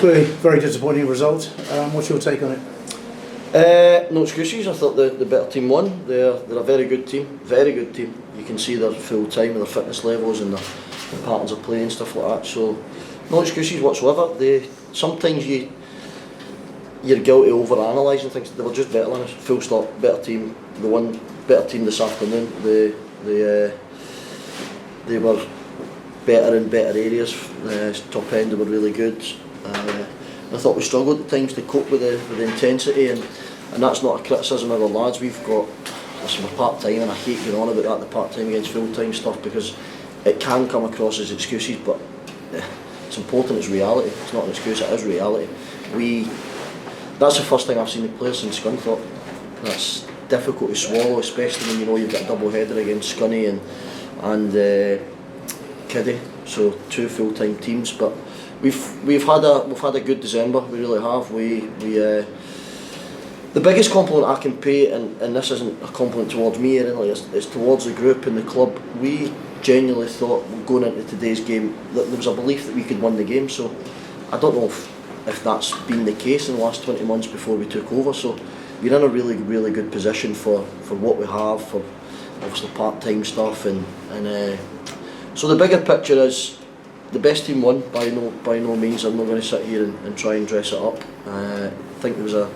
Clearly, very disappointing result. What's your take on it? No excuses. I thought the better team won. They're a very good team. Very good team. You can see their full time and their fitness levels and their patterns of play and stuff like that. So no excuses whatsoever. Sometimes you're guilty of over-analysing things. They were just better than us. Full stop. Better team. They won. Better team this afternoon. They were better in better areas. Top end they were really good. I thought we struggled at times to cope with the intensity, and that's not a criticism of the lads. We're part time, and I hate going on about that, the part time against full time stuff, because it can come across as excuses, but it's important. It's reality. It's not an excuse. It is reality. That's the first thing I've seen the players since Scunthorpe. That's difficult to swallow, especially when you know you've got a double header against Scunny and Kiddie, so two full time teams. But we've had a good December. We really have. The biggest compliment I can pay, and this isn't a compliment towards me or anything, it's towards the group and the club. We genuinely thought going into today's game that there was a belief that we could win the game. So I don't know if that's been the case in the last 20 months before we took over. So we're in a really, really good position for what we have, for obviously part-time stuff, and so the bigger picture is the best team won by no means. I'm not going to sit here and try and dress it up. I think the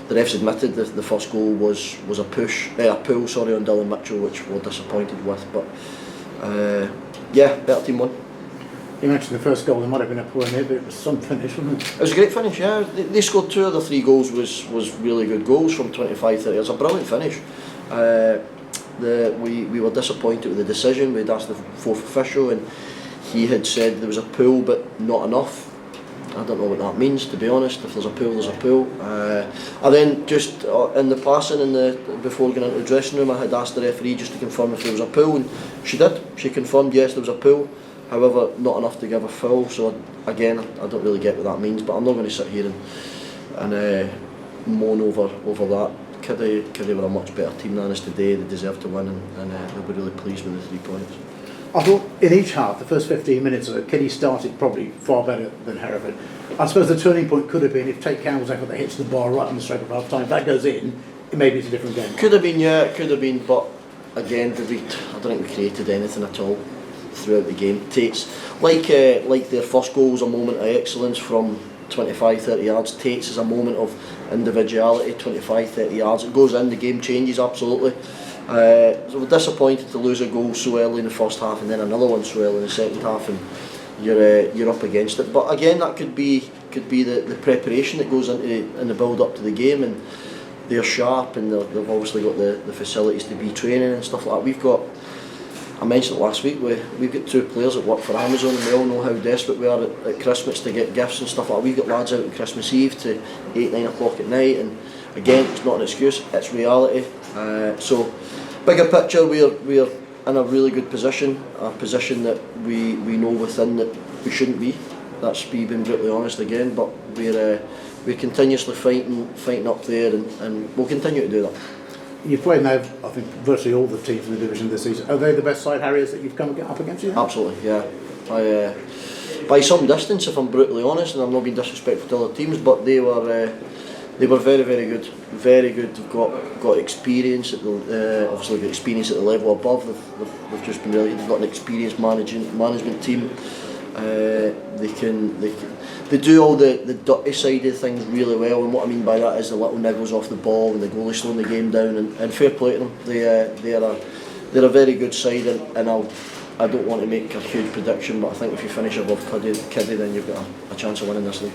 refs admitted the first goal was a pull on Dylan Mitchell, which we're disappointed with, but better team won. You mentioned the first goal. There might have been a pull in there, but it was some finish, wasn't it? It was a great finish, yeah. They scored 2 of the 3 goals was really good goals from 25-30. It was a brilliant finish. We were disappointed with the decision. We'd asked the fourth official, and he had said there was a pull but not enough. I don't know what that means, to be honest. If there's a pull, there's a pull. And then just in the passing before going into the dressing room, I had asked the referee just to confirm if there was a pull, and she did. She confirmed yes, there was a pull. However, not enough to give a foul. So again, I don't really get what that means, but I'm not going to sit here and moan over that. Kiddie were a much better team than us today. They deserved to win, and they'll be really pleased with the 3 points. I thought in each half, the first 15 minutes of it, Kiddie started probably far better than Hereford. I suppose the turning point could have been if Tate Campbell's effort that hits the bar right on the stroke of half time. If that goes in, maybe it's a different game. Could have been, yeah, it could have been, but again, I don't think we created anything at all throughout the game. Tate's like their first goal was a moment of excellence from 25-30 yards. Tate's is a moment of individuality, 25-30 yards. It goes in, the game changes absolutely. So we're disappointed to lose a goal so early in the first half and then another one so early in the second half, and you're up against it. But again, that could be the preparation that goes in the build up to the game, and they're sharp, and they've obviously got the facilities to be training and stuff like that. I mentioned it last week, we've got 2 players that work for Amazon, and we all know how desperate we are at Christmas to get gifts and stuff like that. We've got lads out on Christmas Eve to 8-9 o'clock at night, and again, it's not an excuse, it's reality. So bigger picture, we're in a really good position, a position that we know within that we shouldn't be. That's me being brutally honest again, but we're continuously fighting up there, and we'll continue to do that. You've played now, I think, virtually all the teams in the division this season. Are they the best side, Harriers, that you've come up against? You think? Absolutely, yeah. By some distance, if I'm brutally honest, and I'm not being disrespectful to other teams, but they were very, very good. Very good. They've got experience at obviously got experience at the level above. They've just been really. They've got an experienced management team. They do all the dirty side of things really well, and what I mean by that is the little niggles off the ball and the goalie slowing the game down, and fair play to them. They're a very good side, and I don't want to make a huge prediction, but I think if you finish above Kiddie, then you've got a chance of winning this league.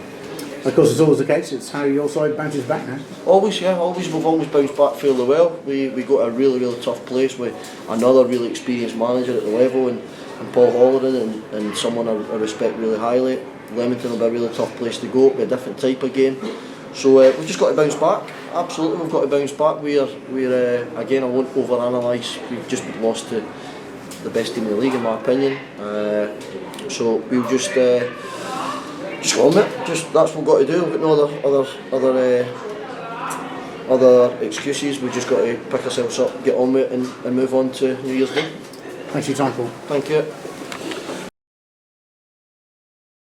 Of course, it's always the case. It's how your side bounces back now. Always. We've always bounced back fairly well. We got a really, really tough place with another really experienced manager at the level, and Paul Holleran, and someone I respect really highly. Leamington will be a really tough place to go. It'll be a different type of game. So we've just got to bounce back. Absolutely, we've got to bounce back. We're again, I won't overanalyse. We've just lost to the best team in the league, in my opinion. So we'll just go on with it. Just that's what we've got to do. We've got no other excuses. We've just got to pick ourselves up, get on with it, and move on to New Year's Day. Thanks for your time, Paul. Thank you.